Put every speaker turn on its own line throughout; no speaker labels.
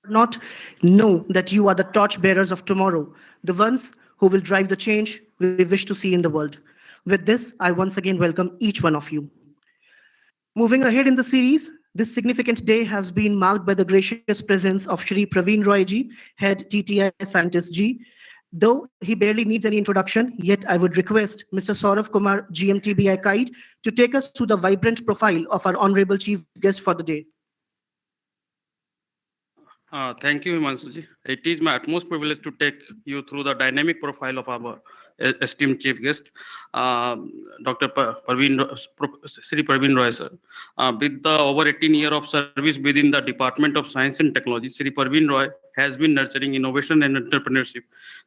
not, know that you are the torch bearers of tomorrow, the ones who will drive the change we wish to see in the world. With this, I once again welcome each one of you. Moving ahead in the series, this significant day has been marked by the gracious presence of Shri Praveen Roy ji, head TTI scientist G. Though he barely needs any introduction, yet I would request Mr. Saurav Kumar, GMTBI Kite, to take us through the vibrant profile of our honorable chief guest for the day.
Thank you, Himanshuji. It is my utmost privilege to take you through the dynamic profile of our esteemed chief guest, Dr. Sri Praveen Roy, sir. With the over 18 years of service within the Department of Science and Technology, Sri Praveen Roy has been nurturing innovation and entrepreneurship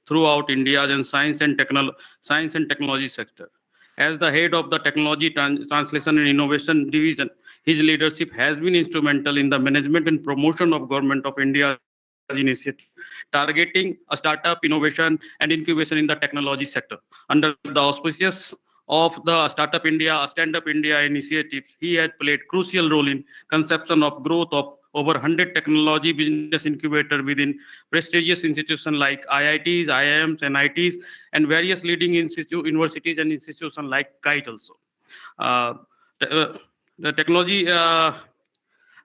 throughout India's and science and technology sector. As the head of the Technology Translation and Innovation Division, his leadership has been instrumental in the management and promotion of Government of India's initiative, targeting a startup innovation and incubation in the technology sector. Under the auspices of the Startup India, Stand Up India initiative, he has played crucial role in conception of growth of over 100 technology business incubator within prestigious institutions like IITs, IIMs, and ITs, and various leading universities and institutions like KITE also. Uh, the technology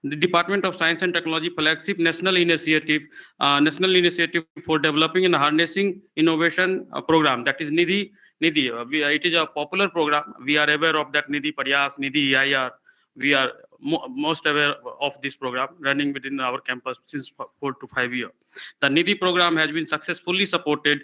the Department of Science and Technology flagship national initiative for developing and harnessing innovation program, that is Nidhi. It is a popular program. We are aware of that Nidhi Prayas, Nidhi EIR. We are most aware of this program running within our campus since 4 to 5 years. The Nidhi program has been successfully supported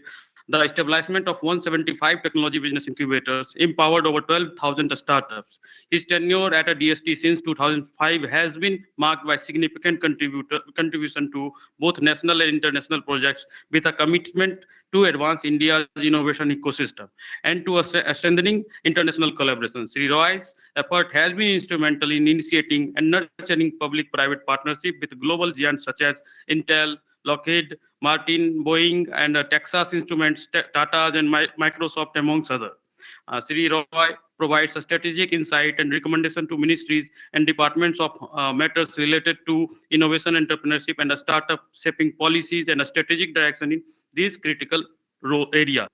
the establishment of 175 technology business incubators, empowered over 12,000 startups. His tenure at a DST since 2005 has been marked by significant contribution to both national and international projects, with a commitment to advance India's innovation ecosystem and to strengthening international collaboration. Sri Roy's effort has been instrumental in initiating and nurturing public-private partnership with global giants such as Intel, Lockheed Martin, Boeing, and Texas Instruments, Tata, and Microsoft, amongst others. Sri Roy provides a strategic insight and recommendation to ministries and departments of matters related to innovation, entrepreneurship, and startup shaping policies and a strategic direction in these critical areas.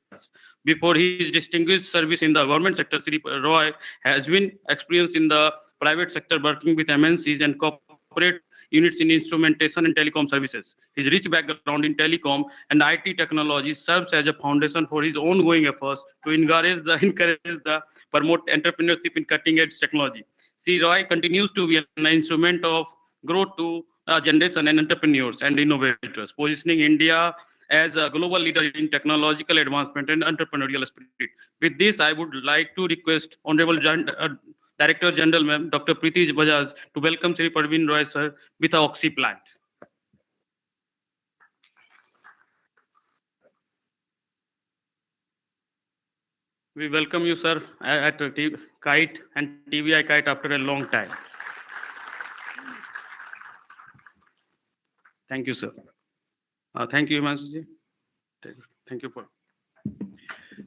Before his distinguished service in the government sector, Sri Roy has been experienced in the private sector working with MNCs and corporate units in instrumentation and telecom services. His rich background in telecom and IT technology serves as a foundation for his ongoing efforts to encourage the promote entrepreneurship in cutting-edge technology. Sri Roy continues to be an instrument of growth to generation and entrepreneurs and innovators, positioning India as a global leader in technological advancement and entrepreneurial spirit. With this, I would like to request Honorable Director General, Ma'am, Dr. Preeti Bajaj, to welcome Sri Praveen Roy, sir, with a Oxy plant. We welcome you, sir, at Kite and TVI Kite after a long time. Thank you, sir. Thank you, Himanshuji. Thank you for.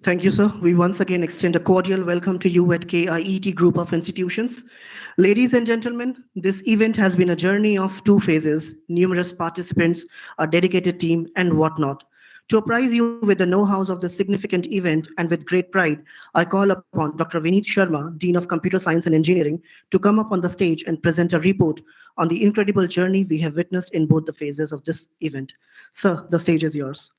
Thank you, sir. We once again extend a cordial welcome to you at KIET Group of Institutions. Ladies and gentlemen, this event has been a journey of 2 phases, numerous participants, a dedicated team, and whatnot. To apprise you with the know-hows of this significant event and with great pride, I call upon Dr. Vineet Sharma, Dean of Computer Science and Engineering, to come up on the stage and present a report on the incredible journey we have witnessed in both the phases of this event. Sir, the stage is yours.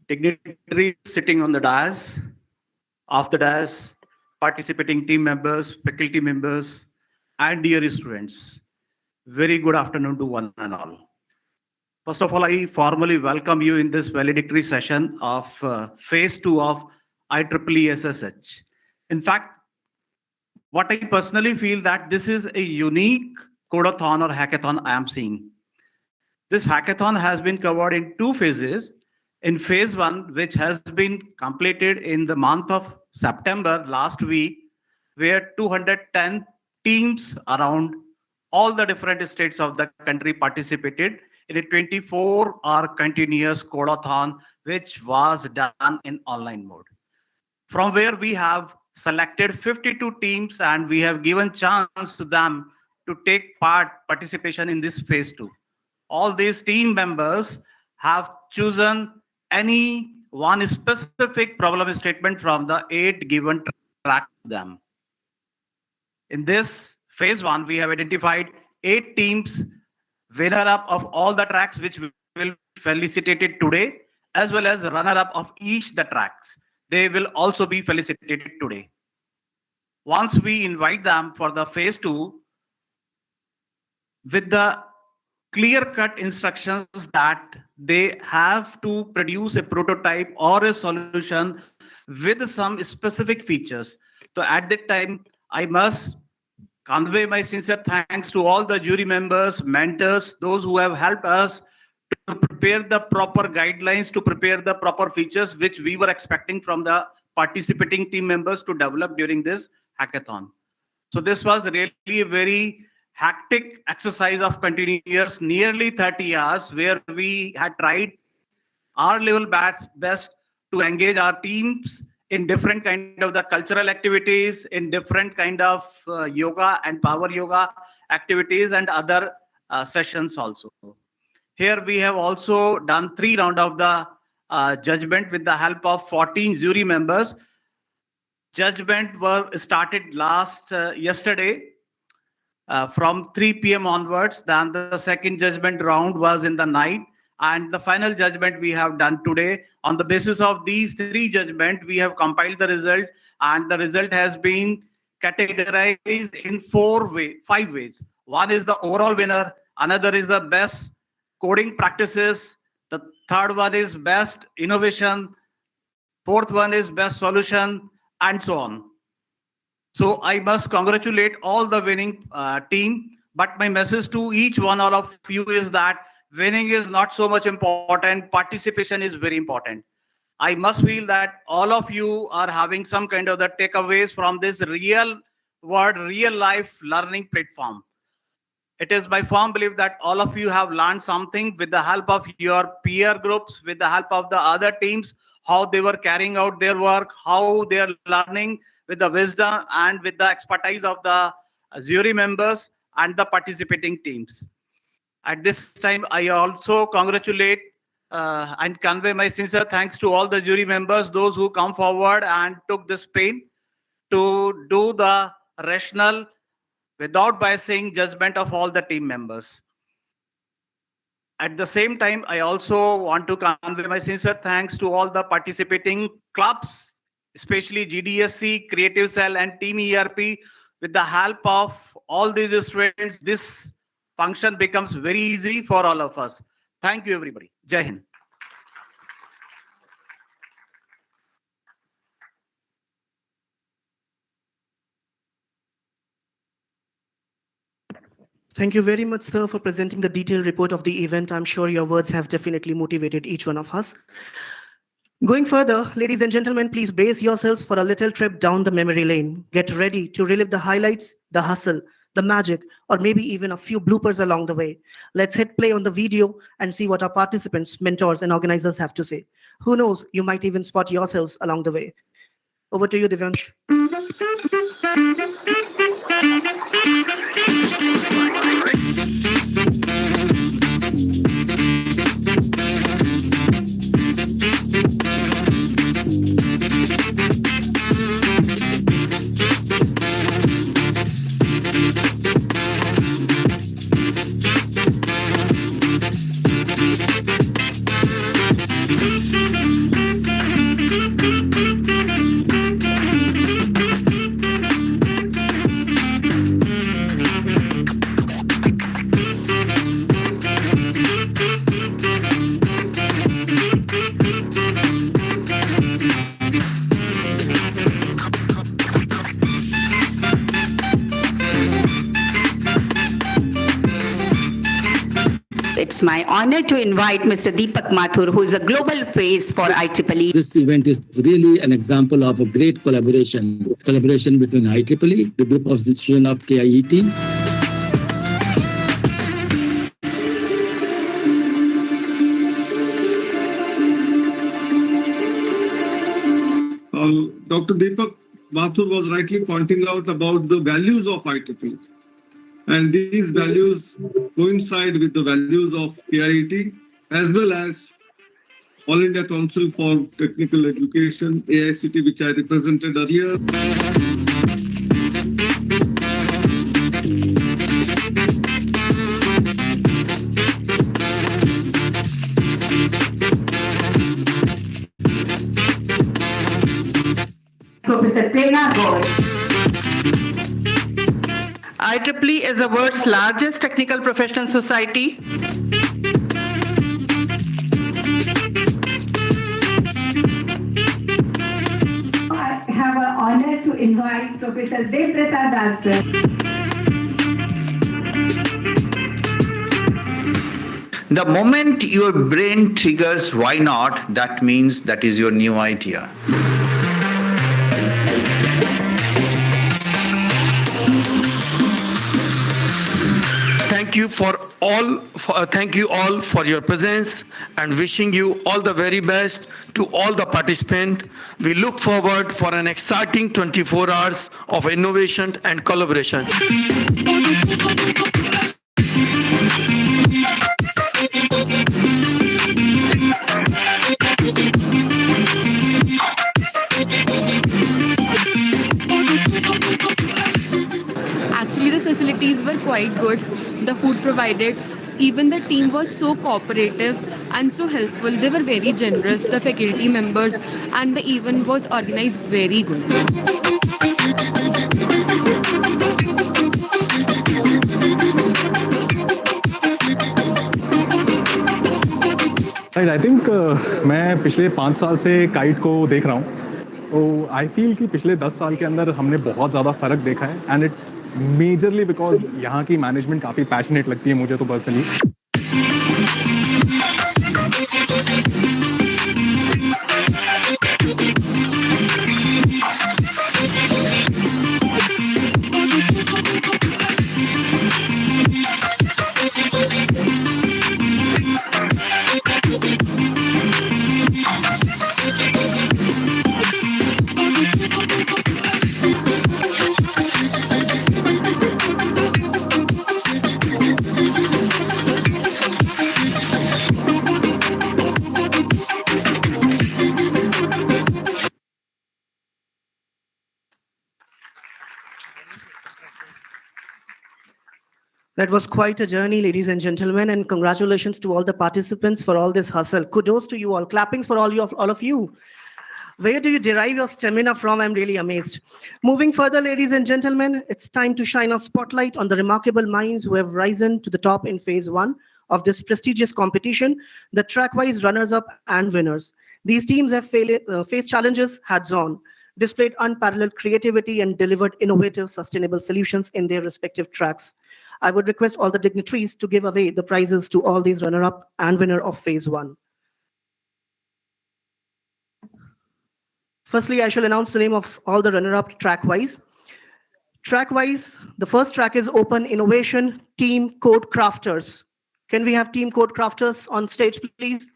Dignitaries sitting on the dais, off the dais, participating team members, faculty members, and dear students. Very good afternoon to one and all. First of all, I formally welcome you in this valedictory session of phase 2 of IEEE SSH. In fact, what I personally feel that this is a unique codathon or hackathon I am seeing. This hackathon has been covered in 2 phases. In phase 1, which has been completed in the month of September last week, where 210 teams around all the different states of the country participated in a 24-hour continuous codathon, which was done in online mode. From where we have selected 52 teams and we have given chance to them to take participation in this phase 2. All these team members have chosen any one specific problem statement from the 8 given track to them. In this phase 1, we have identified 8 teams winner-up of all the tracks which will be felicitated today, as well as runner-up of each the tracks. They will also be felicitated today. Once we invite them for the phase 2, with the clear-cut instructions that they have to produce a prototype or a solution with some specific features. So at that time, I must convey my sincere thanks to all the jury members, mentors, those who have helped us to prepare the proper guidelines, to prepare the proper features which we were expecting from the participating team members to develop during this hackathon. So this was really a very hectic exercise of continuous nearly 30 hours where we had tried our level best to engage our teams in different kind of the cultural activities, in different kind of yoga and power yoga activities and other sessions also. Here we have also done 3 rounds of the judgment with the help of 14 jury members. Judgment were started yesterday from 3 p.m. onwards. Then the second judgment round was in the night. And the final judgment we have done today. On the basis of these 3 judgments, we have compiled the result, and the result has been categorized in 5 ways. One is the overall winner, another is the best coding practices, the third one is best innovation, fourth one is best solution, and so on. So I must congratulate all the winning team, but my message to each one of you is that winning is not so much important, participation is very important. I must feel that all of you are having some kind of the takeaways from this real world, real life learning platform. It is my firm belief that all of you have learned something with the help of your peer groups, with the help of the other teams, how they were carrying out their work, how they are learning with the wisdom and with the expertise of the jury members and the participating teams. At this time, I also congratulate and convey my sincere thanks to all the jury members, those who come forward and took this pain to do the rational, without biasing judgment of all the team members. At the same time, I also want to convey my sincere thanks to all the participating clubs, especially GDSC, Creative Cell, and Team ERP. With the help of all these students, this function becomes very easy for all of us. Thank you, everybody. Jai Hind.
Thank you very much, sir, for presenting the detailed report of the event. I'm sure your words have definitely motivated each one of us. Going further, ladies and gentlemen, please brace yourselves for a little trip down the memory lane. Get ready to relive the highlights, the hustle, the magic, or maybe even a few bloopers along the way. Let's hit play on the video and see what our participants, mentors, and organizers have to say. Who knows, you might even spot yourselves along the way. Over to you, Divyansh.
It's my honor to invite Mr. Deepak Mathur, who is a global face for IEEE.
This event is really an example of a great collaboration between IEEE, the group association of KIET.
Dr. Deepak Mathur was rightly pointing out about the values of IEEE. And these values coincide with the values of KIET as well as All India Council for Technical Education, AICT, which I represented earlier.
Professor Prerna Roy.
IEEE is the world's largest technical professional society.
I have an honor to invite Professor Devrata Das sir.
The moment your brain triggers why not, that means that is your new idea.
Thank you all for your presence and wishing you all the very best to all the participants. We look forward for an exciting 24 hours of innovation and collaboration.
Actually, the facilities were quite good. The food provided, even the team was so cooperative and so helpful. They were very generous, the faculty members, and the event was organized very good.
I think मैं पिछले 5 साल से kite को देख रहा हूँ, तो I feel कि पिछले 10 साल के अंदर हमने बहुत ज़्यादा फ़र्क देखा है एंड इट्स मेजरली बिकॉज यहाँ की मैनेजमेंट काफ़ी पैशनेट लगती है मुझे तो personally.
That was quite a journey, ladies and gentlemen, and congratulations to all the participants for all this hustle. Kudos to you all. Clappings for all of you. Where do you derive your stamina from? I'm really amazed. Moving further, ladies and gentlemen, it's time to shine a spotlight on the remarkable minds who have risen to the top in phase 1 of this prestigious competition, the track-wise runners-up and winners. These teams have faced challenges heads-on, displayed unparalleled creativity, and delivered innovative, sustainable solutions in their respective tracks. I would request all the dignitaries to give away the prizes to all these runner-up and winner of phase 1. Firstly, I shall announce the name of all the runner-up track-wise. Track-wise, the first track is Open Innovation Team Code Crafters. Can we have Team Code Crafters on stage, please?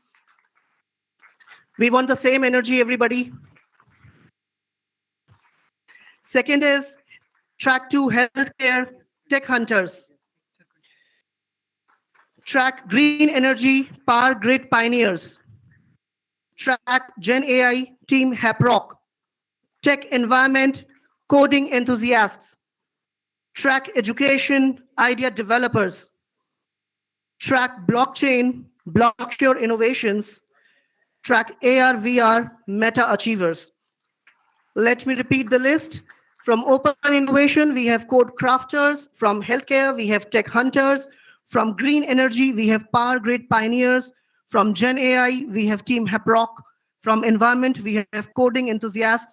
We want the same energy, everybody. Second is Track 2 Healthcare Tech Hunters. Track Green Energy Power Grid Pioneers. Track Gen AI Team HAPROC. Tech Environment Coding Enthusiasts. Track Education Idea Developers. Track Blockchain Blockchain Innovations. Track AR VR Meta Achievers. Let me repeat the list. From Open Innovation, we have Code Crafters. From Healthcare, we have Tech Hunters. From Green Energy, we have Power Grid Pioneers. From Gen AI, we have Team HAPROC. From Environment, we have Coding Enthusiasts.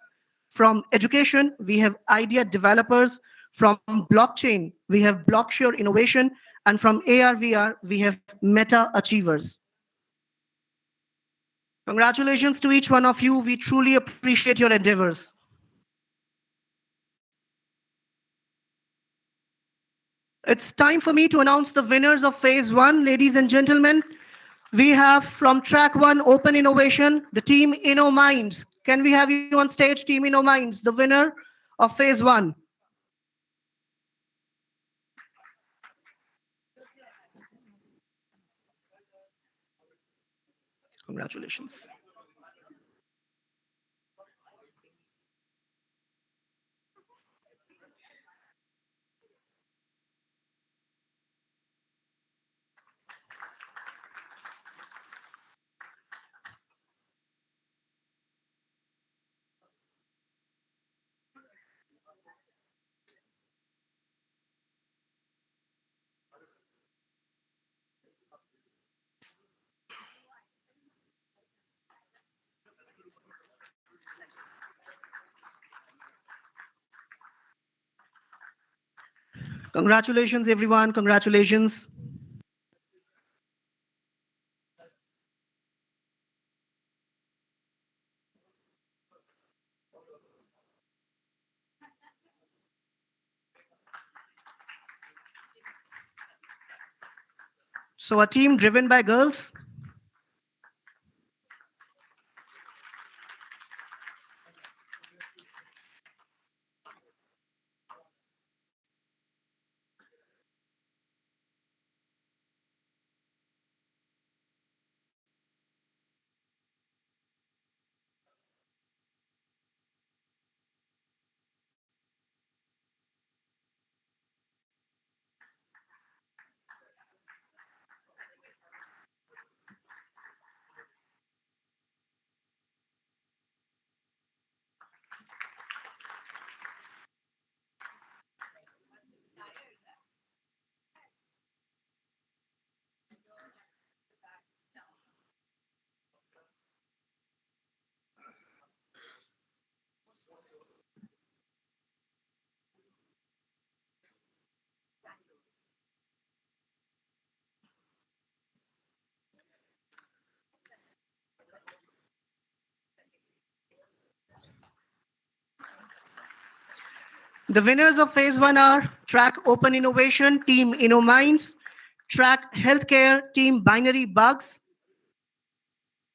From Education, we have Idea Developers. From Blockchain, we have Blockchain Innovation. And from AR VR, we have Meta Achievers. Congratulations to each one of you. We truly appreciate your endeavors. It's time for me to announce the winners of phase 1. Ladies and gentlemen, we have from track 1, Open Innovation, the team InnoMinds. Can we have you on stage, team InnoMinds? The winner of phase 1. Congratulations. Congratulations, everyone. Congratulations. So a team driven by girls. The winners of phase 1 are Track Open Innovation, Team InnoMinds, Track Healthcare, Team Binary Bugs,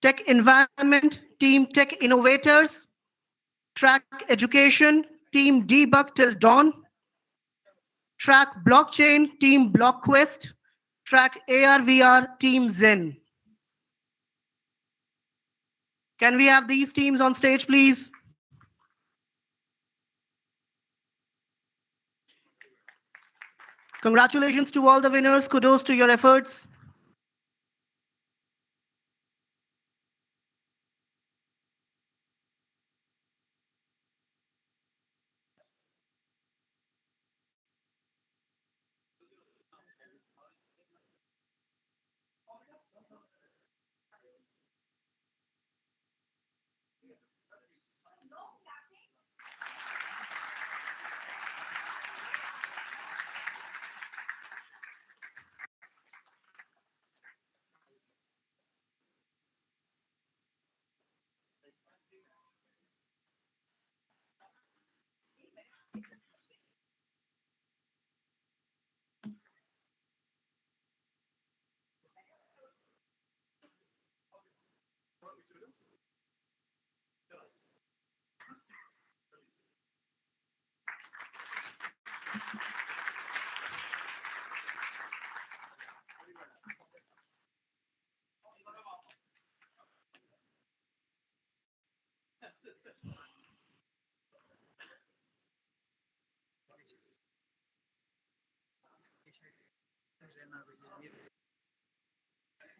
Tech Environment, Team Tech Innovators, Track Education, Team Debug Till Dawn, Track Blockchain, Team BlockQuest, Track AR/VR, Team Zen. Can we have these teams on stage, please? Congratulations to all the winners. Kudos to your efforts.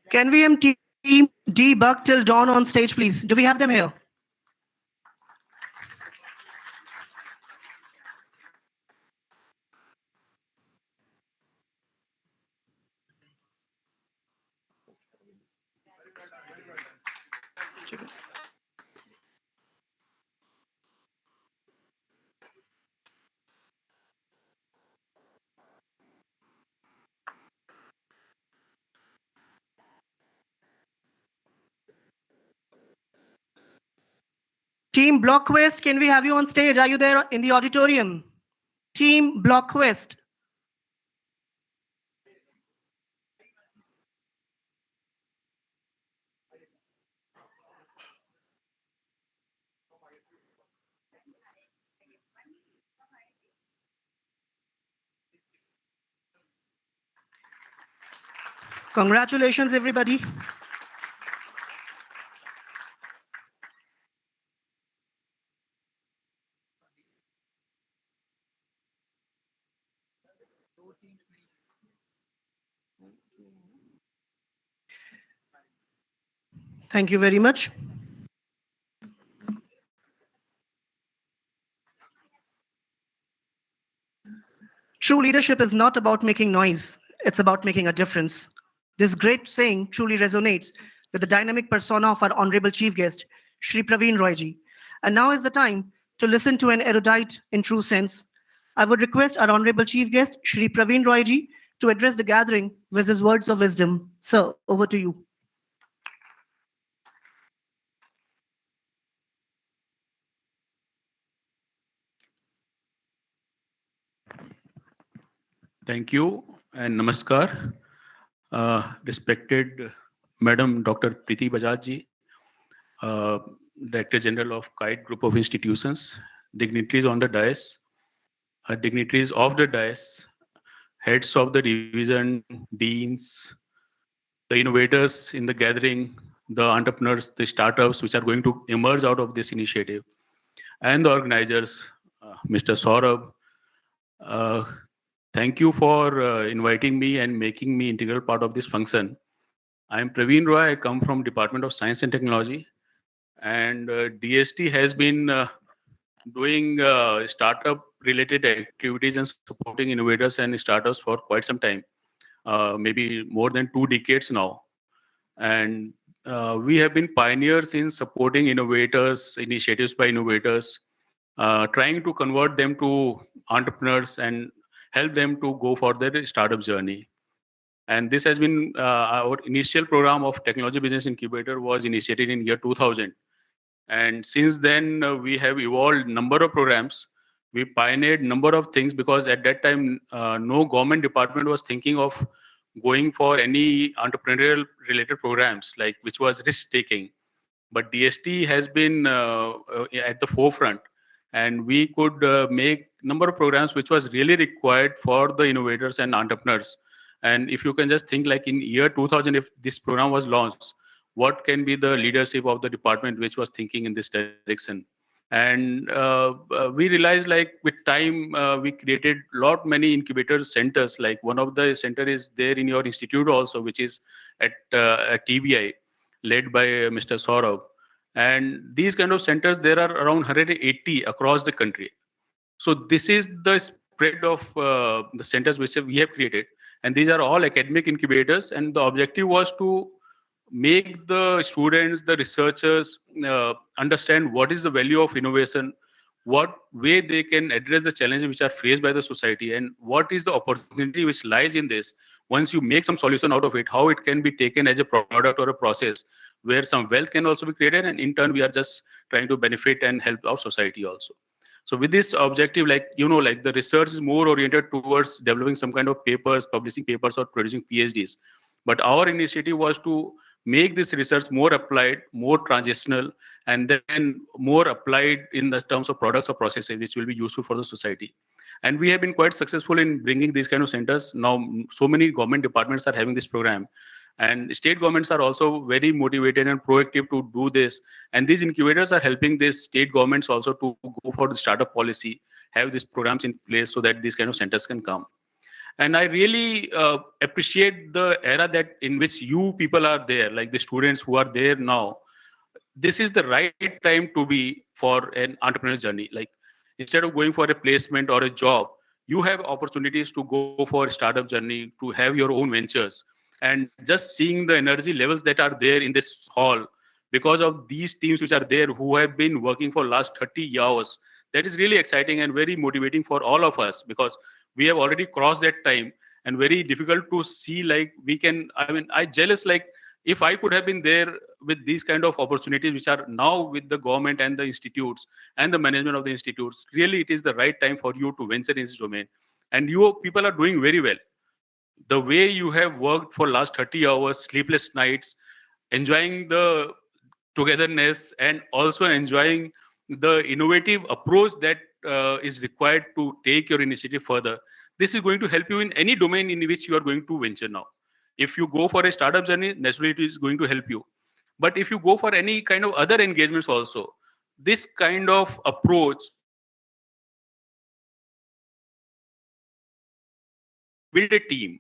Can we have Team Debug Till Dawn on stage, please? Do we have them here? Team BlockQuest, can we have you on stage? Are you there in the auditorium? Team BlockQuest. Congratulations, everybody. Thank you very much. True leadership is not about making noise, it's about making a difference. This great saying truly resonates with the dynamic persona of our honorable chief guest, Shri Praveen Royji. And now is the time to listen to an erudite in true sense. I would request our honorable chief guest, Shri Praveen Royji, to address the gathering with his words of wisdom. Sir, over to you.
Thank you and namaskar. Respected Madam Dr. Preeti Bajaj ji, Director General of Kite Group of Institutions, dignitaries on the dais, dignitaries of the dais, heads of the division, deans, the innovators in the gathering, the entrepreneurs, the startups which are going to emerge out of this initiative, and the organizers, Mr. Saurabh. Uh, Thank you for inviting me and making me integral part of this function. I am Praveen Roy. I come from Department of Science and Technology, and DST has been doing startup-related activities and supporting innovators and startups for quite some time, maybe more than 2 decades now. And we have been pioneers in supporting innovators, initiatives by innovators, trying to convert them to entrepreneurs and help them to go for their startup journey. And this has been our initial program of Technology Business Incubator was initiated in year 2000. And since then, we have evolved number of programs. We pioneered number of things because at that time, no government department was thinking of going for any entrepreneurial related programs, like which was risk taking. But DST has been at the forefront, and we could make number of programs which was really required for the innovators and entrepreneurs. And if you can just think like in year 2000, if this program was launched, what can be the leadership of the department which was thinking in this direction? And we realized like with time, we created lot many incubator centers. Like one of the center is there in your institute also, which is at TBI, led by Mr. Saurabh. And these kind of centers, there are around 180 across the country. So this is the spread of the centers which we have created. And these are all academic incubators. And the objective was to make the students, the researchers understand what is the value of innovation, what way they can address the challenges which are faced by the society, and what is the opportunity which lies in this. Once you make some solution out of it, how it can be taken as a product or a process where some wealth can also be created, and in turn we are just trying to benefit and help our society also. So with this objective, like like the research is more oriented towards developing some kind of papers, publishing papers, or producing PhDs. But our initiative was to make this research more applied, more transitional, and then more applied in the terms of products or processes which will be useful for the society. And we have been quite successful in bringing these kind of centers. Now, so many government departments are having this program. And state governments are also very motivated and proactive to do this. And these incubators are helping these state governments also to go for the startup policy, have these programs in place so that these kind of centers can come. And I really appreciate the era that in which you people are there, like the students who are there now. This is the right time to be for an entrepreneurial journey. Like instead of going for a placement or a job, you have opportunities to go for a startup journey, to have your own ventures. And just seeing the energy levels that are there in this hall because of these teams which are there who have been working for last 30 hours, that is really exciting and very motivating for all of us, because we have already crossed that time, and very difficult to see like we can, I jealous like if I could have been there with these kind of opportunities which are now with the government and the institutes and the management of the institutes. Really, it is the right time for you to venture in this domain. And you people are doing very well. The way you have worked for last 30 hours, sleepless nights, enjoying the togetherness, and also enjoying the innovative approach that is required to take your initiative further. This is going to help you in any domain in which you are going to venture now. If you go for a startup journey, naturally it is going to help you. But if you go for any kind of other engagements also, this kind of approach build a team.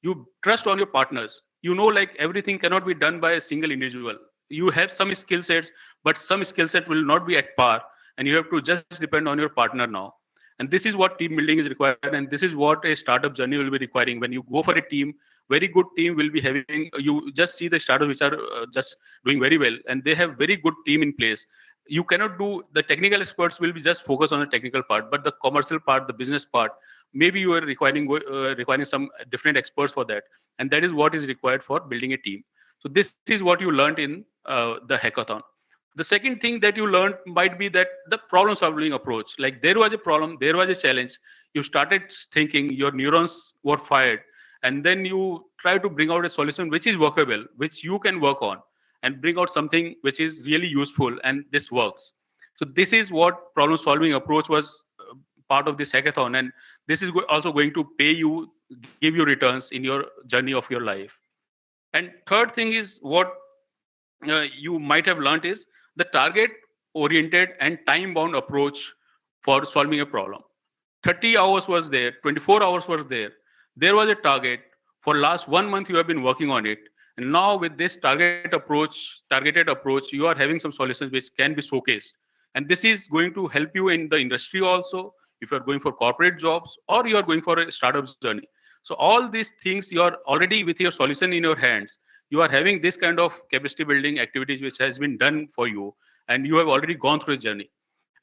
You trust on your partners. You know, like everything cannot be done by a single individual. You have some skill sets, but some skill set will not be at par, and you have to just depend on your partner now. And this is what team building is required, and this is what a startup journey will be requiring. When you go for a team, very good team will be having. You just see the startups which are just doing very well, and they have very good team in place. You cannot do the technical experts will be just focus on the technical part, but the commercial part, the business part, maybe you are requiring some different experts for that, and that is what is required for building a team. So this is what you learned in the hackathon. The second thing that you learned might be that the problem solving approach, like there was a problem, there was a challenge, you started thinking, your neurons were fired, and then you try to bring out a solution which is workable, which you can work on, and bring out something which is really useful, and this works. So this is what problem solving approach was part of this hackathon, and this is also going to pay you, give you returns in your journey of your life. And third thing is what you might have learned is the target oriented and time bound approach for solving a problem. 30 hours was there, 24 hours was there. There was a target. For last 1 month, you have been working on it. And now with this targeted approach, you are having some solutions which can be showcased. And this is going to help you in the industry also, if you're going for corporate jobs or you are going for a startup journey. So all these things, you are already with your solution in your hands. You are having this kind of capacity building activities which has been done for you, and you have already gone through a journey.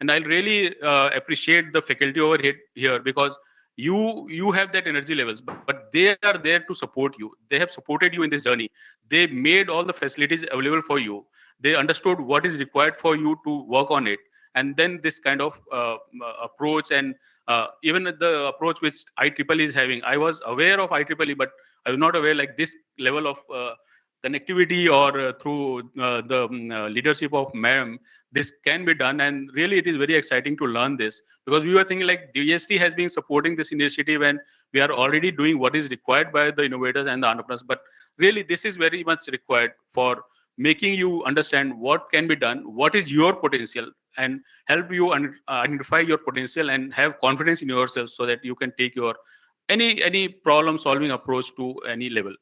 And I really appreciate the faculty over here because you have that energy levels, but they are there to support you. They have supported you in this journey. They made all the facilities available for you. They understood what is required for you to work on it. And then this kind of approach, and even the approach which IEEE is having, I was aware of IEEE, but I was not aware like this level of connectivity or through the leadership of ma'am, this can be done. And really it is very exciting to learn this, because we were thinking like DST has been supporting this initiative and we are already doing what is required by the innovators and the entrepreneurs. But really this is very much required for making you understand what can be done, what is your potential, and help you identify your potential and have confidence in yourself so that you can take your any problem solving approach to any level.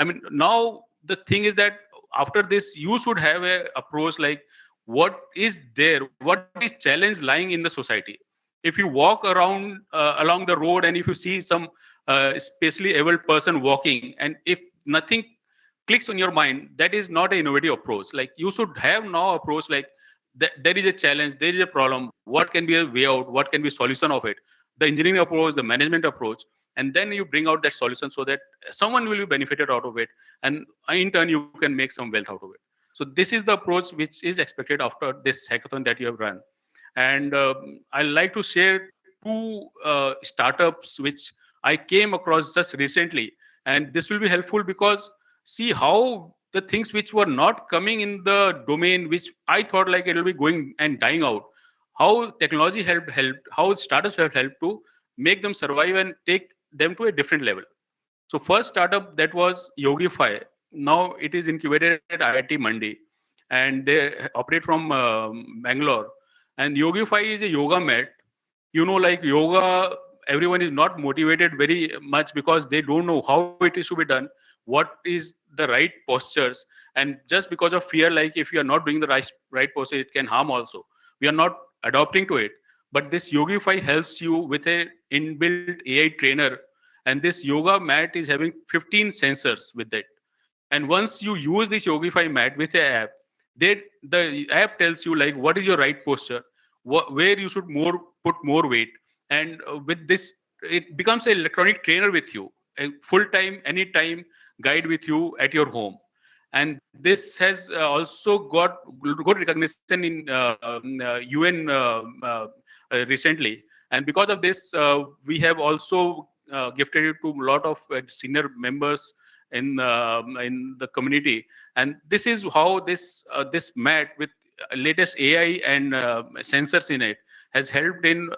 I mean, now the thing is that after this, you should have a approach like what is there, what is challenge lying in the society. If you walk around along the road and if you see some specially able person walking, and if nothing clicks on your mind, that is not an innovative approach. Like you should have now approach like there is a challenge, there is a problem, what can be a way out, what can be solution of it, the engineering approach, the management approach, and then you bring out that solution so that someone will be benefited out of it, and in turn you can make some wealth out of it. So this is the approach which is expected after this hackathon that you have run. And I like to share two startups which I came across just recently, and this will be helpful because see how the things which were not coming in the domain which I thought like it will be going and dying out, how technology helped, how startups have helped to make them survive and take them to a different level. So first startup that was Yogify. Now it is incubated at IIT Mandi, and they operate from Bangalore. And Yogify is a yoga mat. You know, like yoga, everyone is not motivated very much because they don't know how it is to be done, what is the right postures, and just because of fear, like if you are not doing the right posture, it can harm also. We are not adopting to it. But this Yogify helps you with a inbuilt AI trainer, and this yoga mat is having 15 sensors with it. And once you use this Yogify mat with the app, the app tells you like what is your right posture, where you should put more weight, and with this, it becomes an electronic trainer with you, a full time, anytime guide with you at your home. And this has also got good recognition in UN recently. And because of this, we have also gifted it to a lot of senior members in the community. And this is how this mat with latest AI and sensors in it has helped in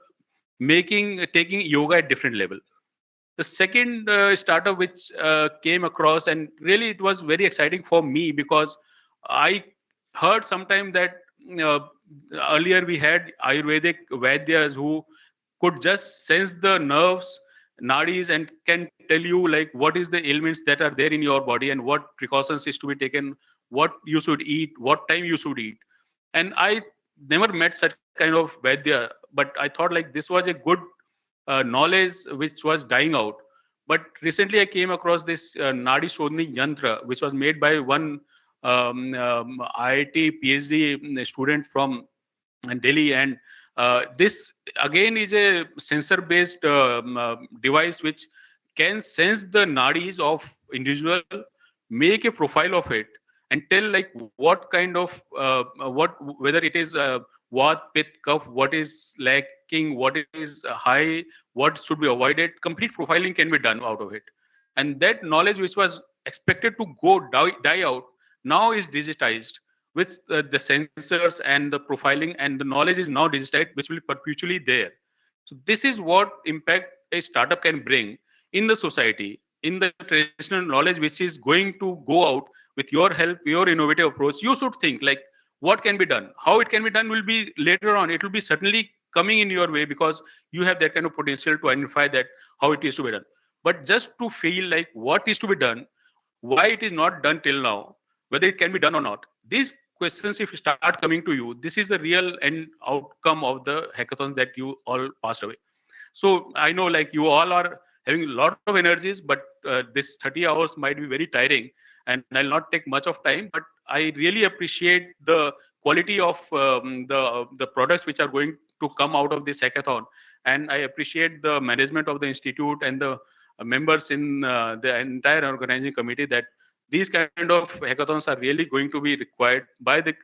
taking yoga at different level. The second startup which came across, and really it was very exciting for me because I heard sometime that uh, earlier we had Ayurvedic Vaidyas who could just sense the nerves, nadis, and can tell you like what is the ailments that are there in your body and what precautions is to be taken, what you should eat, what time you should eat. And I never met such kind of Vaidya, but I thought like this was a good knowledge which was dying out. But recently I came across this Nadi Shodhni Yantra, which was made by one IIT PhD student from Delhi. And this again is a sensor-based device which can sense the nadis of individual, make a profile of it, and tell like what kind of what whether it is what pith cough, what is lacking, what is high, what should be avoided. Complete profiling can be done out of it, and that knowledge which was expected to go die out now is digitized with the sensors and the profiling, and the knowledge is now digitized, which will be perpetually there. So this is what impact a startup can bring in the society, in the traditional knowledge which is going to go out. With your help, your innovative approach, you should think like what can be done. How it can be done will be later on. It will be certainly coming in your way because you have that kind of potential to identify that how it is to be done. But just to feel like what is to be done, why it is not done till now, whether it can be done or not. These questions, if start coming to you, this is the real end outcome of the hackathon that you all passed away. So I know like you all are having a lot of energies, but this 30 hours might be very tiring, and I'll not take much of time. But I really appreciate the quality of the products which are going to come out of this hackathon, and I appreciate the management of the institute and the members in the entire organizing committee that these kind of hackathons are really going to be required by the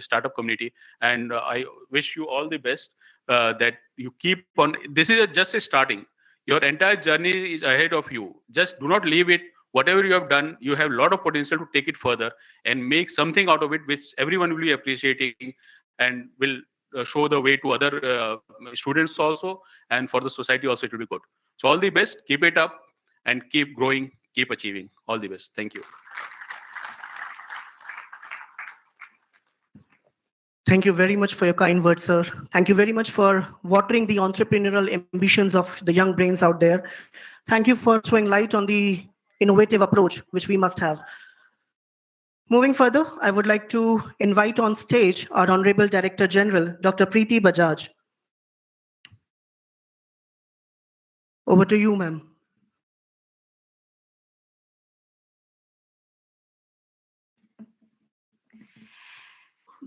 startup community. And I wish you all the best, that you keep on. This is just a starting. Your entire journey is ahead of you. Just do not leave it. Whatever you have done, you have a lot of potential to take it further and make something out of it, which everyone will be appreciating and will show the way to other students also, and for the society also it will be good. So all the best. Keep it up and keep growing, keep achieving. All the best. Thank you.
Thank you very much for your kind words, sir. Thank you very much for watering the entrepreneurial ambitions of the young brains out there. Thank you for throwing light on the innovative approach which we must have. Moving further, I would like to invite on stage our Honorable Director General, Dr. Preeti Bajaj. Over to you, ma'am.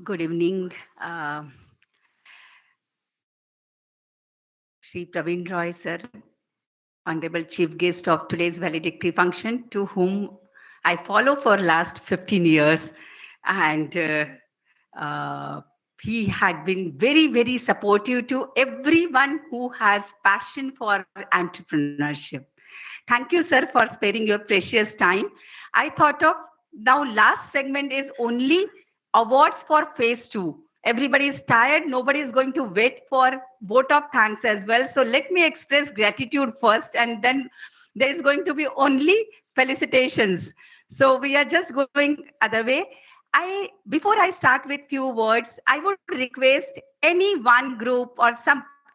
Good evening, Shri Praveen Roy, sir, Honorable Chief Guest of today's valedictory function, to whom I follow for last 15 years. And he had been very, very supportive to everyone who has passion for entrepreneurship. Thank you, sir, for sparing your precious time. I thought of now last segment is only awards for phase 2. Everybody is tired. Nobody is going to wait for vote of thanks as well. So let me express gratitude first, and then there is going to be only felicitations. So we are just going other way. Before I start with few words, I would request any one group or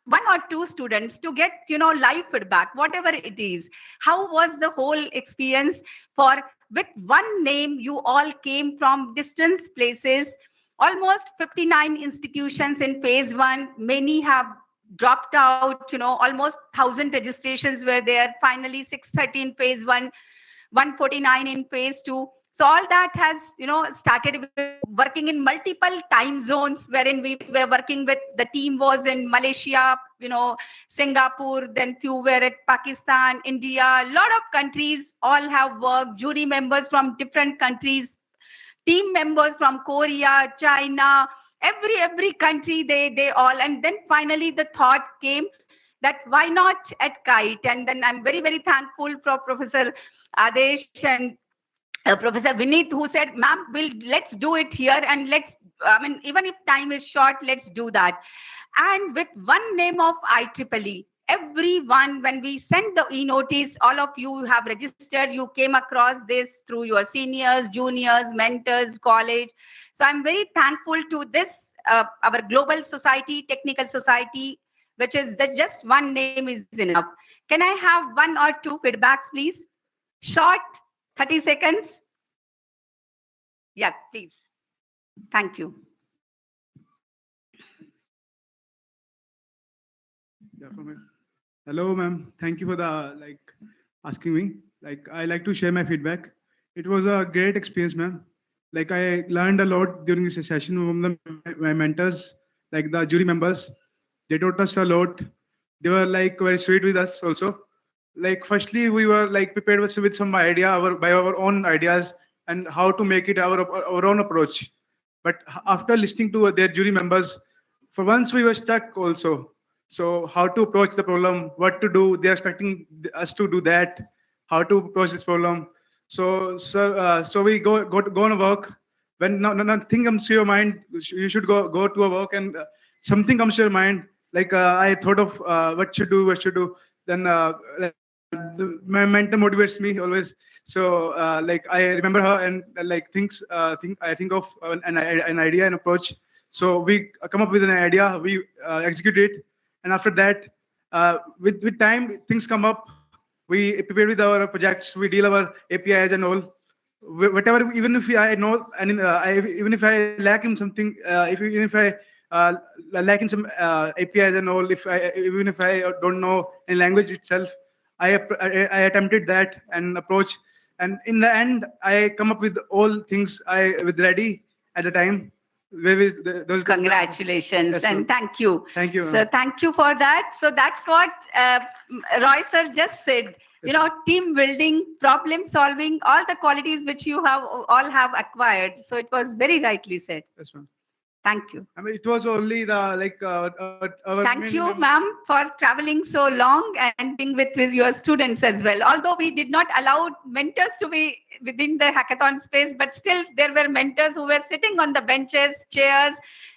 one or two students to get live feedback, whatever it is. How was the whole experience? For with one name, you all came from distant places, almost 59 institutions in phase 1. Many have dropped out, almost 1,000 registrations were there. Finally 630 in phase 1, 149 in phase 2. So all that has, started with working in multiple time zones, wherein we were working with, the team was in Malaysia, Singapore, then few were at Pakistan, India, a lot of countries all have worked, jury members from different countries, team members from Korea, China, every country, they all, and then finally the thought came that why not at KITE? And then I'm very, very thankful for Professor Adesh and Professor Vineet, who said, ma'am, let's do it here, and even if time is short, let's do that. And with one name of IEEE, everyone, when we sent the e-notice, all of you have registered, you came across this through your seniors, juniors, mentors, college. So I'm very thankful to this, our global society, technical society, which is that just one name is enough. Can I have 1 or 2 feedbacks, please? Short, 30 seconds. Yeah, please. Thank you.
Yeah, hello, ma'am. Thank you for the asking me. I like to share my feedback. It was a great experience, ma'am. I learned a lot during this session from my mentors, like the jury members. They taught us a lot. They were very sweet with us also. Firstly, we were prepared with some idea by our own ideas and how to make it our own approach. But after listening to their jury members, for once we were stuck also. So how to approach the problem, what to do? They're expecting us to do that. How to approach this problem? So we go on a work. When nothing comes to your mind, you should go to a work, and something comes to your mind. I thought of what should do. Then my mentor motivates me always. So I remember her and I think of an idea and approach. So we come up with an idea, we execute it, and after that, with time things come up. We prepare with our projects, we deal our APIs and all. Whatever, even if I know, and even if I lack in something, even if I lack in some APIs and all, even if I don't know any language itself, I attempted that and approach, and in the end, I come up with all things with ready at the time. Those
Congratulations.
Yes,
and thank you.
Thank you.
So thank you for that. So that's what Roy sir just said. You know, team building, problem solving, all the qualities which you have all have acquired. So it was very rightly said.
Yes, ma'am.
Thank you.
I mean, it was only the our
Thank you, ma'am, for traveling so long and being with your students as well. Although we did not allow mentors to be within the hackathon space, but still there were mentors who were sitting on the benches, chairs,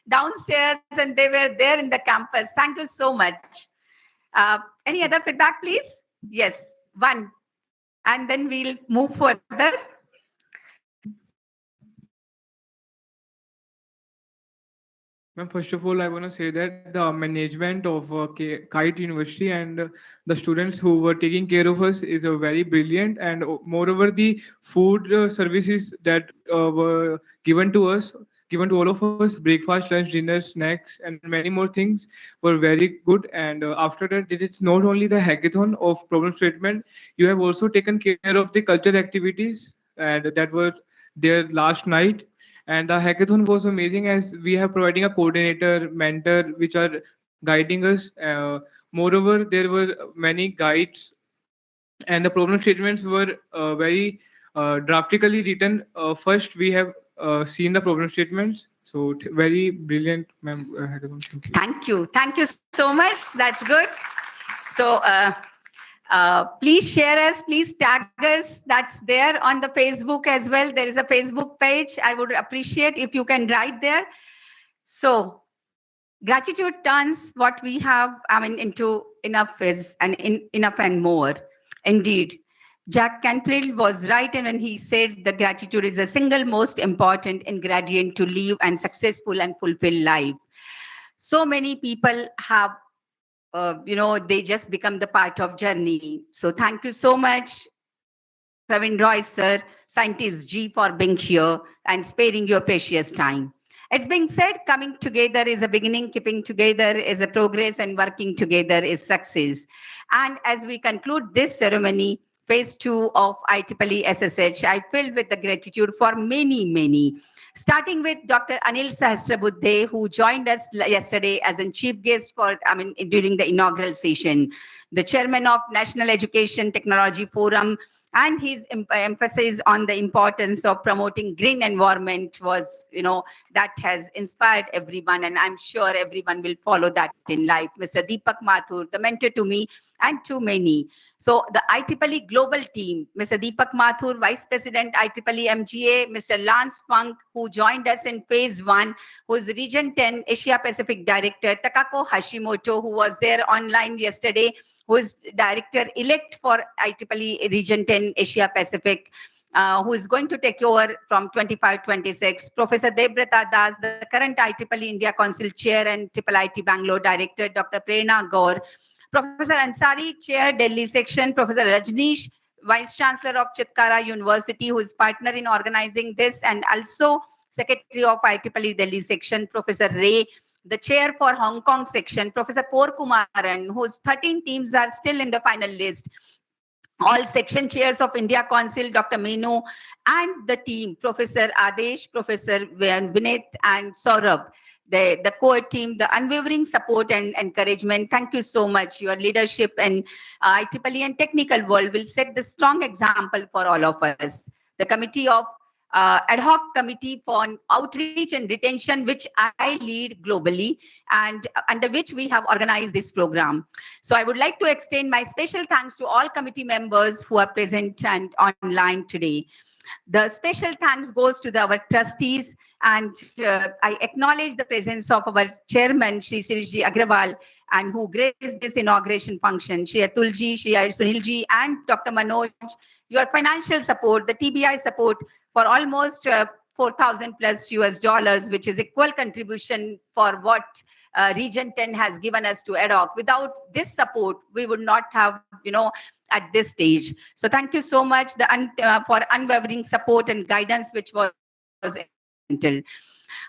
downstairs, and they were there in the campus. Thank you so much. Any other feedback, please? Yes, one. And then we'll move further.
Ma'am, first of all, I want to say that the management of Kite University and the students who were taking care of us is very brilliant. And moreover, the food services that were given to us, given to all of us, breakfast, lunch, dinner, snacks, and many more things were very good. And after that, it's not only the hackathon of problem statement, you have also taken care of the cultural activities and that were there last night. And the hackathon was amazing as we have providing a coordinator, mentor, which are guiding us. Moreover, there were many guides and the problem statements were very drastically written. First, we have seen the problem statements. So very brilliant, ma'am. Thank you.
Thank you. Thank you so much. That's good. So please share us, please tag us. That's there on the Facebook as well. There is a Facebook page. I would appreciate if you can write there. So gratitude turns what we have, into enough enough and more. Indeed, Jack Canfield was right when he said the gratitude is the single most important ingredient to live and successful and fulfill life. So many people have they just become the part of journey. So thank you so much, Praveen Roy, sir, Scientist G, for being here and sparing your precious time. It's being said, coming together is a beginning, keeping together is a progress, and working together is success. And as we conclude this ceremony, phase 2 of IEEE SSH, I filled with the gratitude for many, starting with Dr. Anil Sahasrabuddhe, who joined us yesterday as a chief guest during the inaugural session, the chairman of National Education Technology Forum, And his emphasis on the importance of promoting green environment was, that has inspired everyone, and I'm sure everyone will follow that in life. Mr. Deepak Mathur, the mentor to me and to many. So the IEEE global team, Mr. Deepak Mathur, Vice President IEEE MGA, Mr. Lance Funk, who joined us in phase 1, who is Region 10 Asia Pacific Director, Takako Hashimoto, who was there online yesterday, who is Director-elect for IEEE Region 10 Asia Pacific, who is going to take over from 25-26. Professor Debrata Das, the current IEEE India Council Chair and IIIT Bangalore Director, Dr. Prerna Gaur, Professor Ansari, Chair, Delhi Section, Professor Rajneesh, Vice Chancellor of Chitkara University, who is partner in organizing this, and also Secretary of IEEE Delhi Section, Professor Ray, the chair for Hong Kong section, Professor Por Kumaran, whose 13 teams are still in the final list. All section chairs of India Council, Dr. Menu, and the team, Professor Adesh, Professor Vinith, and Saurabh. The core team, the unwavering support and encouragement. Thank you so much. Your leadership and IEEE and technical world will set the strong example for all of us. The committee of ad hoc committee for outreach and retention, which I lead globally, and under which we have organized this program. So I would like to extend my special thanks to all committee members who are present and online today. The special thanks goes to our trustees, and I acknowledge the presence of our chairman, Shri Shirishji Agrawal, and who graced this inauguration function, Shri Atulji, Shri Sunilji, and Dr. Manoj. Your financial support, the TBI support for almost 4,000 plus US dollars, which is equal contribution for what Region 10 has given us to ad hoc. Without this support, we would not have, at this stage. So thank you so much for unwavering support and guidance, which was instrumental.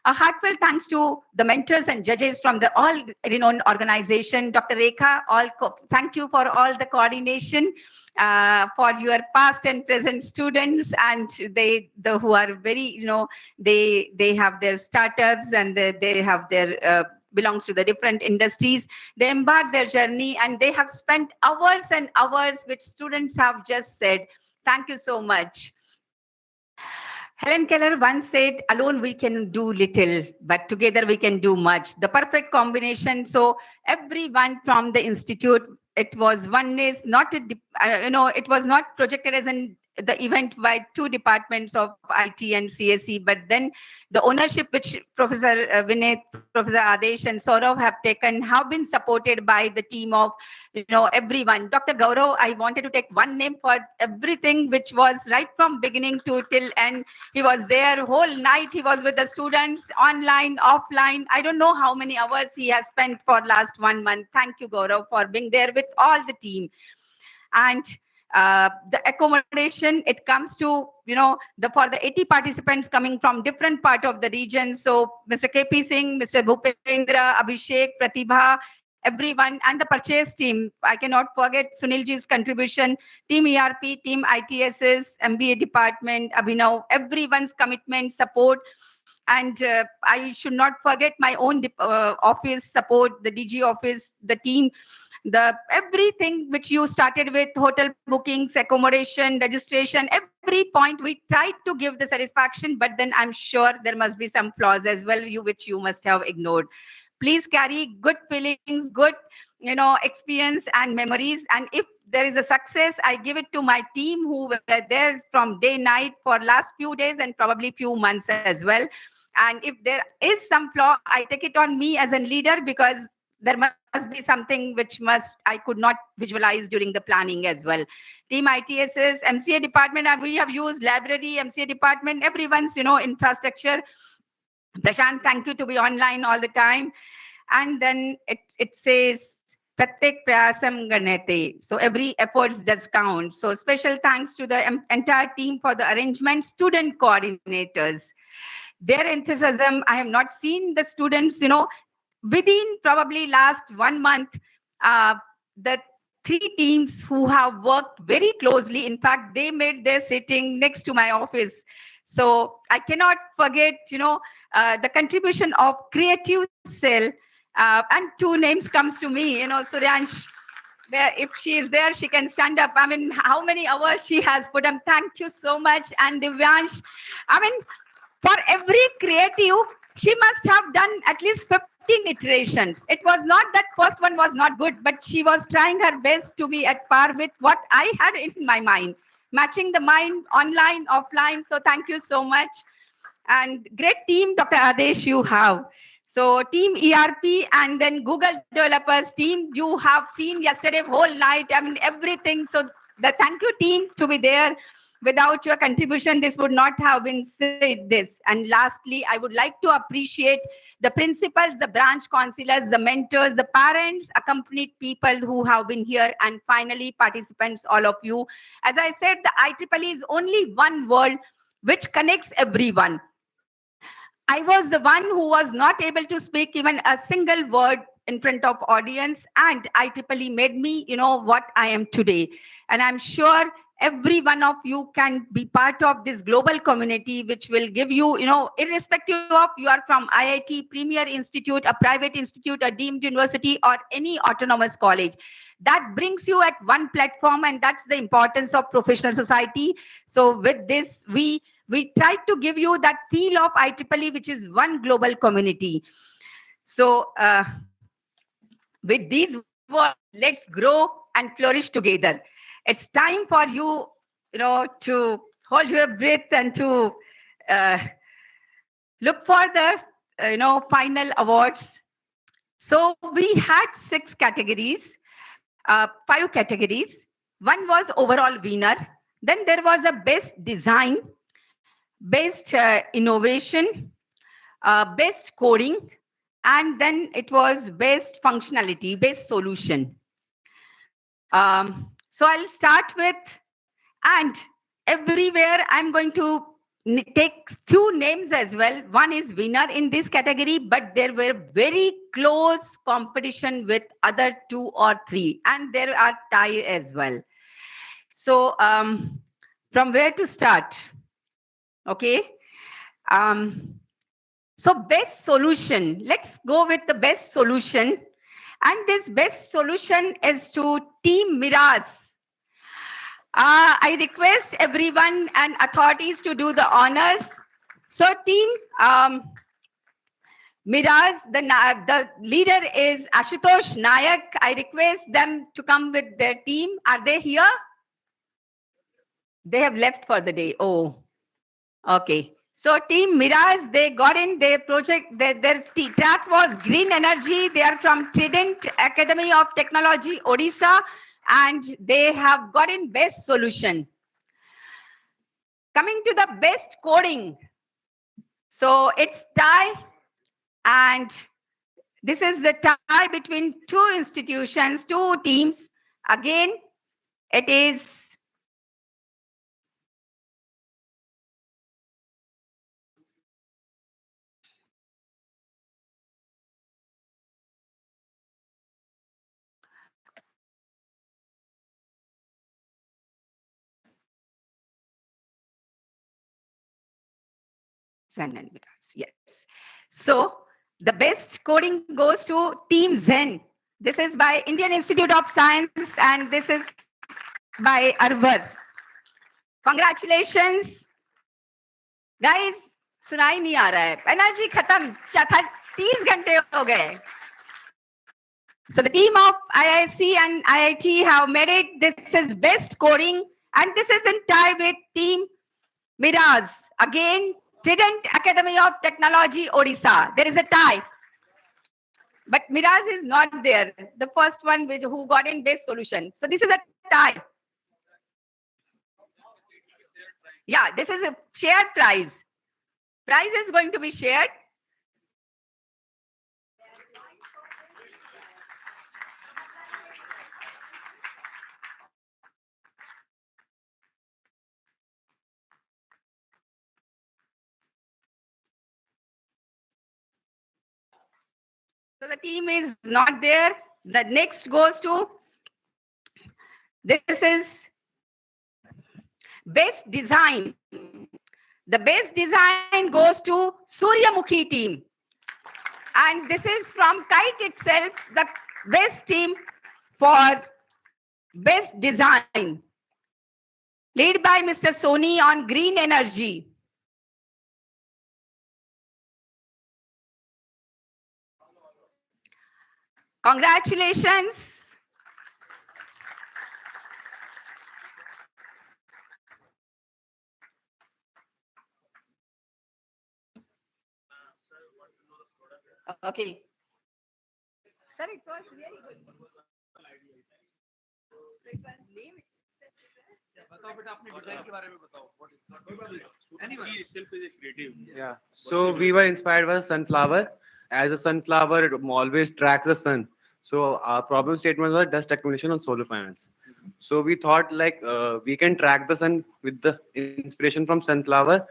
A heartfelt thanks to the mentors and judges from the all renowned organization. Dr. Rekha, thank you for all the coordination, for your past and present students, and who are very, they have their startups, and they have their belongs to the different industries. They embark their journey, and they have spent hours and hours, which students have just said. Thank you so much. Helen Keller once said, alone we can do little, but together we can do much. The perfect combination. So everyone from the institute, it was oneness, it was not projected as the event by two departments of IT and CSE, but then the ownership which Professor Vinith, Professor Adesh, and Saurav have taken have been supported by the team of, everyone. Dr. Gaurav, I wanted to take one name for everything, which was right from beginning to till end. He was there whole night. He was with the students, online, offline. I don't know how many hours he has spent for last 1 month. Thank you, Gaurav, for being there with all the team. And the accommodation, it comes to, for the 80 participants coming from different part of the region. So Mr. KP Singh, Mr. Bhupendra, Abhishek, Pratibha, everyone, and the purchase team. I cannot forget Sunilji's contribution, team ERP, team ITSS, MBA department, Abhinav, everyone's commitment, support. And I should not forget my own office support, the DG office, the team, everything which you started with, hotel bookings, accommodation, registration, every point we tried to give the satisfaction, but then I'm sure there must be some flaws as well, which you must have ignored. Please carry good feelings, good, experience and memories. And if there is a success, I give it to my team who were there from day, night for last few days and probably few months as well. And if there is some flaw, I take it on me as a leader, because there must be something which I could not visualize during the planning as well. Team ITSS, MCA department, we have used library, MCA department, everyone's, infrastructure. Prashant, thank you to be online all the time. And then it says, Pratyek Prayasam Ganete. So every effort does count. So special thanks to the entire team for the arrangement, student coordinators. Their enthusiasm, I have not seen the students, within probably last 1 month, the 3 teams who have worked very closely. In fact, they made their sitting next to my office. So I cannot forget, the contribution of creative cell, and 2 names comes to me, Suryansh. where if she is there, she can stand up. I mean, how many hours she has put on. Thank you so much. And Divyansh, I mean, for every creative, she must have done at least 15 iterations. It was not that first one was not good, but she was trying her best to be at par with what I had in my mind, matching the mind online, offline. So thank you so much. And great team, Dr. Adesh, you have. So team ERP and then Google developers team, you have seen yesterday whole night, I mean, everything. So the thank you team to be there. Without your contribution, this would not have been said this. And lastly, I would like to appreciate the principals, the branch counselors, the mentors, the parents, accompanied people who have been here, and finally, participants, all of you. As I said, the IEEE is only one world which connects everyone. I was the one who was not able to speak even a single word in front of audience, and IEEE made me, what I am today. And I'm sure every one of you can be part of this global community, which will give you, irrespective of you are from IIT, Premier Institute, a private institute, a deemed university, or any autonomous college. That brings you at one platform, and that's the importance of professional society. So with this, we tried to give you that feel of IEEE, which is one global community. So with these words, let's grow and flourish together. It's time for you, to hold your breath and to look for the, final awards. So we had 6 categories, 5 categories. One was overall winner. Then there was a best design, best innovation, best coding, and then it was best functionality, best solution. So I'll start with, and everywhere I'm going to take few names as well. One is winner in this category, but there were very close competition with other 2 or 3, and there are tie as well. So from where to start? Okay. So best solution, let's go with the best solution. And this best solution is to Team Miraz. I request everyone and authorities to do the honors. So Team Miraz, the leader is Ashutosh Nayak. I request them to come with their team. Are they here? They have left for the day. Oh, okay. So Team Miraz, they got in their project, their track was Green Energy. They are from Trident Academy of Technology, Odisha, and they have got in best solution. Coming to the best coding. So it's tie, and this is the tie between 2 institutions, 2 teams. Again, it is Zen and Miraz, yes. So the best coding goes to Team Zen. This is by Indian Institute of Science, and this is by Arvar. Congratulations. Guys, सुनाई नहीं आ रहा है. Energy खत्म. 30 घंटे हो गए. So the team of IIC and IIT have made it. This is best coding, and this is in tie with Team Miraz. Again, Trident Academy of Technology, Odisha. There is a tie. But Miraz is not there. The first one who got in best solution. So this is a tie. Yeah, this is a shared prize. Prize is going to be shared. So the team is not there. The next goes to, this is best design. The best design goes to Suryamukhi team. And this is from Kite itself, the best team for Best Design, led by Mr. Soni on Green Energy. Congratulations. Okay. Sir, it was really good. So it was name
Yeah. So we were inspired by sunflower. As a sunflower, it always tracks the sun. So our problem statement was dust accumulation on solar panels. So we thought like we can track the sun with the inspiration from sunflower.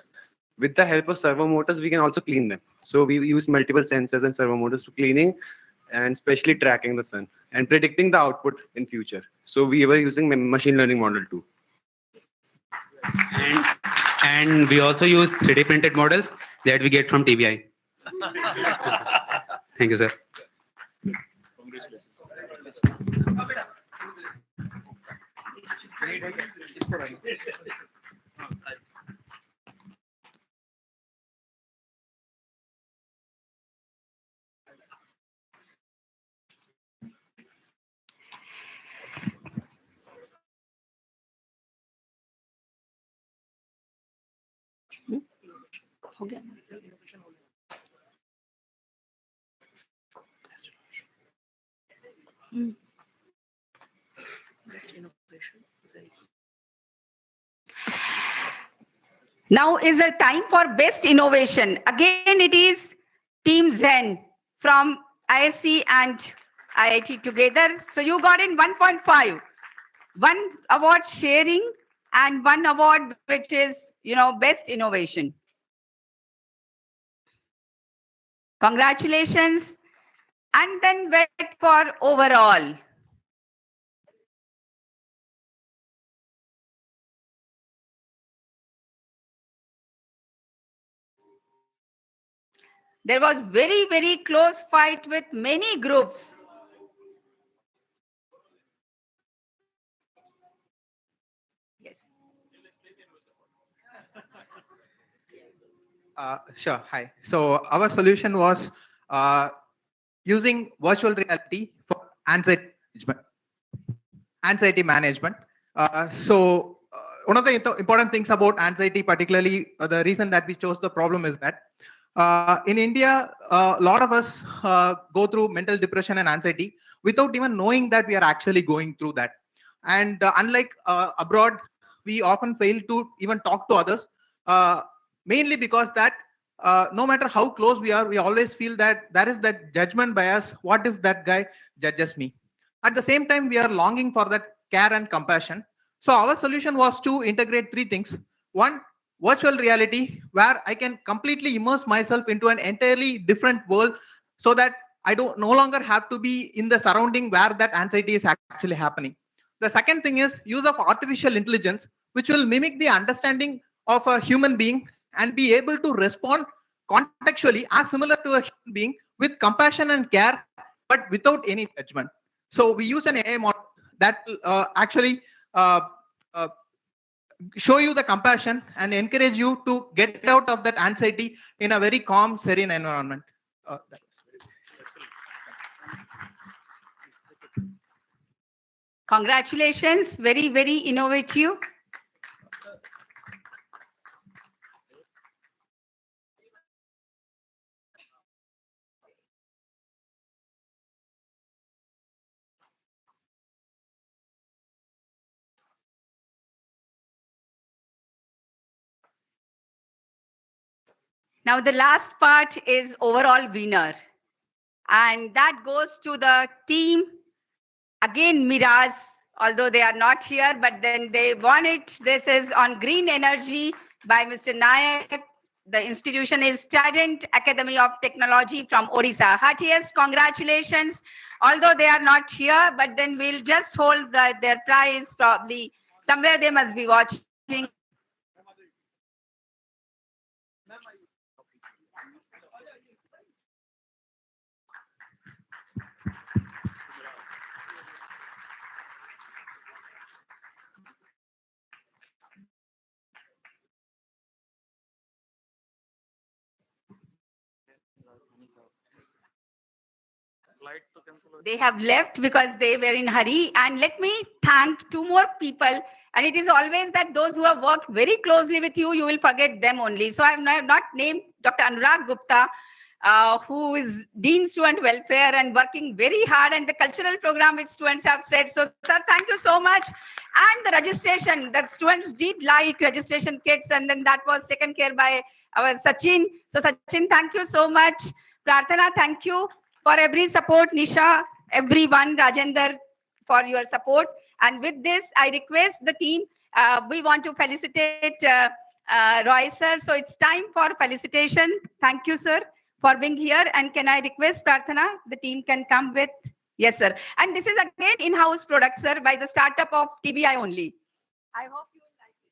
With the help of servo motors, we can also clean them. So we used multiple sensors and servo motors to cleaning and especially tracking the sun and predicting the output in future. So we were using machine learning model too.
And we also use 3D printed models that we get from TBI. Thank you, sir.
हो गया
Now is a time for best innovation. Again, it is Team Zen from ISC and IIT together. So you got in 1.5. One award sharing and one award which is, best innovation. Congratulations. And then wait for overall. There was very, very close fight with many groups. Yes.
Sure. Hi. So our solution was using virtual reality for anxiety management. One of the important things about anxiety, particularly the reason that we chose the problem is that in India, a lot of us go through mental depression and anxiety without even knowing that we are actually going through that. And unlike abroad, we often fail to even talk to others, mainly because that no matter how close we are, we always feel that there is that judgment bias. What if that guy judges me? At the same time, we are longing for that care and compassion. So our solution was to integrate three things. One, virtual reality, where I can completely immerse myself into an entirely different world so that I don't no longer have to be in the surrounding where that anxiety is actually happening. The second thing is use of artificial intelligence, which will mimic the understanding of a human being and be able to respond contextually as similar to a human being with compassion and care, but without any judgment. So we use an AI model that will actually uh, show you the compassion and encourage you to get out of that anxiety in a very calm, serene environment.
Congratulations. Very, very innovative. Now the last part is overall winner. And that goes to the team. Again, Miraz, although they are not here, but then they won it. This is on green energy by Mr. Nayak. The institution is Student Academy of Technology from Orissa. Heartiest congratulations. Although they are not here, but then we'll just hold their prize probably. Somewhere they must be watching. They have left because they were in hurry. And let me thank two more people. And it is always that those who have worked very closely with you, you will forget them only. So I have not named Dr. Anurag Gupta, who is Dean Student Welfare and working very hard, and the cultural program which students have said. So, sir, thank you so much. And the registration, that students did like registration kits, and then that was taken care by our Sachin. So, Sachin, thank you so much. Prarthana, thank you for every support. Nisha, everyone, Rajender, for your support. And with this, I request the team, we want to felicitate Roy, sir. So it's time for felicitation. Thank you, sir, for being here. And can I request, Prarthana, the team can come with? Yes, sir. And this is again in-house product, sir, by the startup of TBI only. I hope you will like it.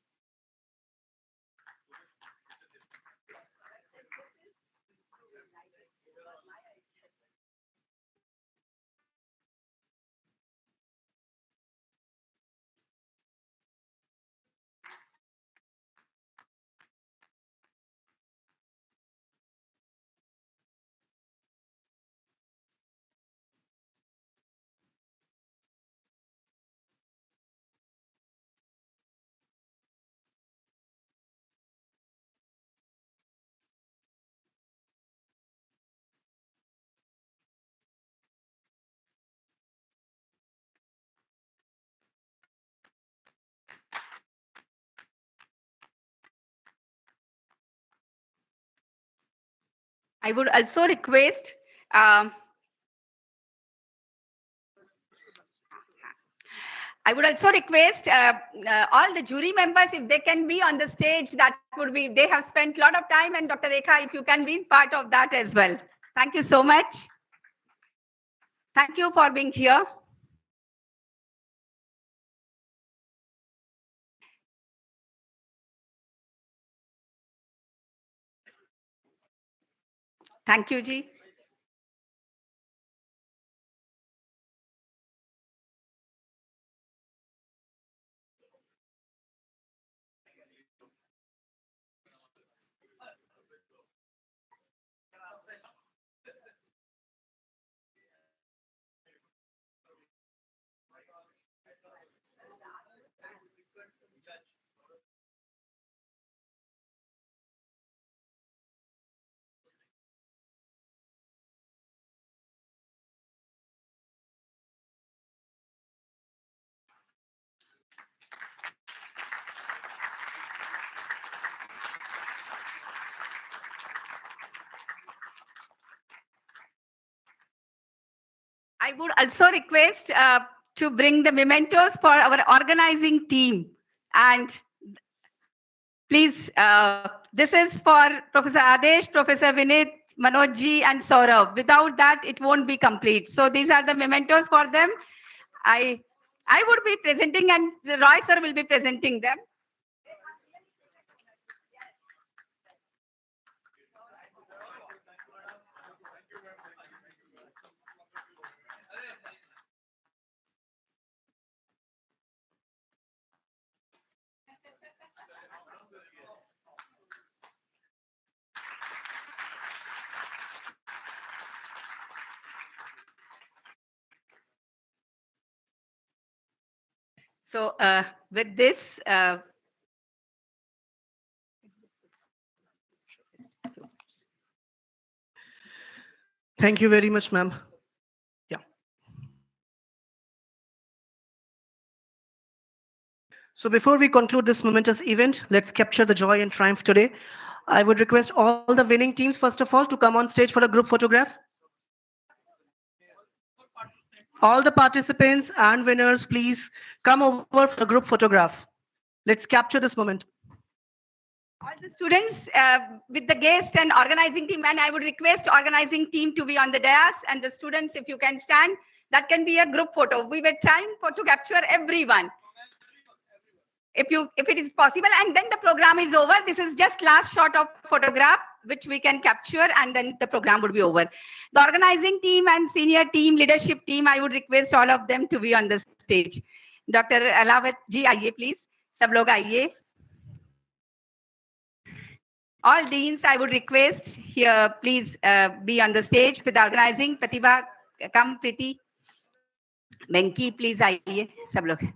I would also request all the jury members, if they can be on the stage, that would be, they have spent a lot of time, and Dr. Rekha, if you can be part of that as well. Thank you so much. Thank you for being here. Thank you, Ji. I would also request to bring the mementos for our organizing team. And please, this is for Professor Adesh, Professor Vinit, Manojji, and Saurav. Without that, it won't be complete. So these are the mementos for them. I would be presenting, and Roy sir will be presenting them. So with this,
Thank you very much, ma'am. Yeah. So before we conclude this momentous event, let's capture the joy and triumph today. I would request all the winning teams, first of all, to come on stage for a group photograph. All the participants and winners, please come over for a group photograph. Let's capture this moment.
all the students with the guest and organizing team, and I would request organizing team to be on the dais, and the students, if you can stand, that can be a group photo. We were trying to capture everyone. If it is possible, and then the program is over. This is just last shot of photograph which we can capture, and then the program would be over. The organizing team and senior team, leadership team, I would request all of them to be on the stage. Dr. Alawat ji, आइए please. सब लोग आइए. All deans, I would request here, please be on the stage with organizing. Pratibha, come Preeti, Venky please आइए सब लोग.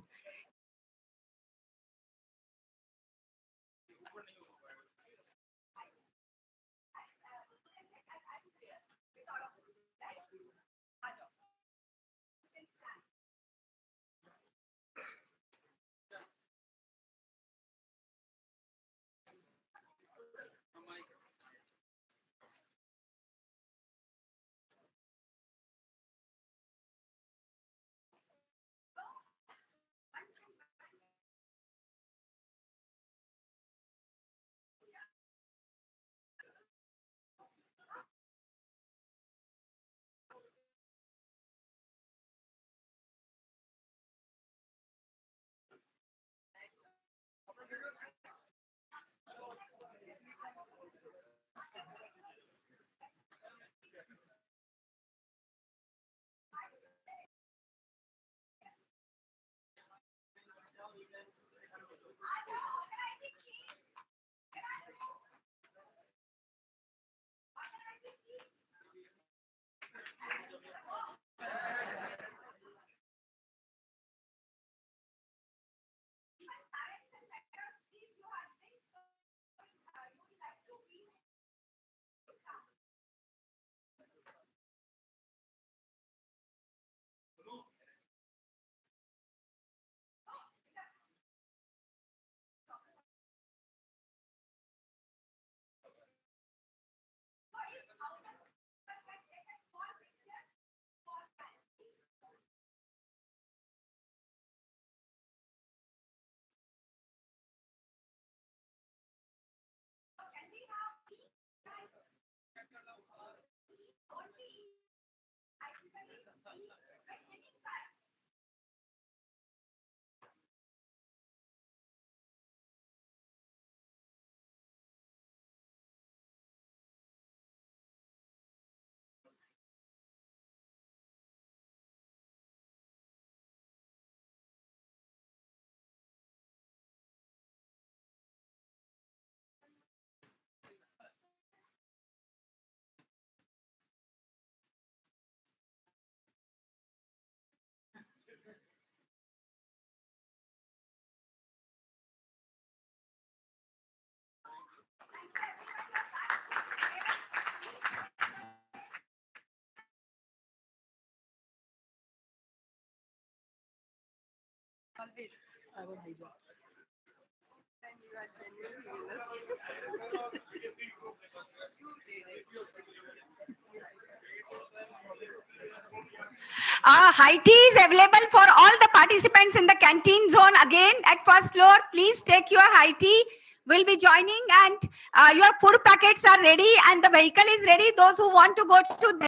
High tea is available for all the participants in the canteen zone again at first floor. Please take your high tea. We'll be joining, and your food packets are ready and the vehicle is ready. Those who want to go to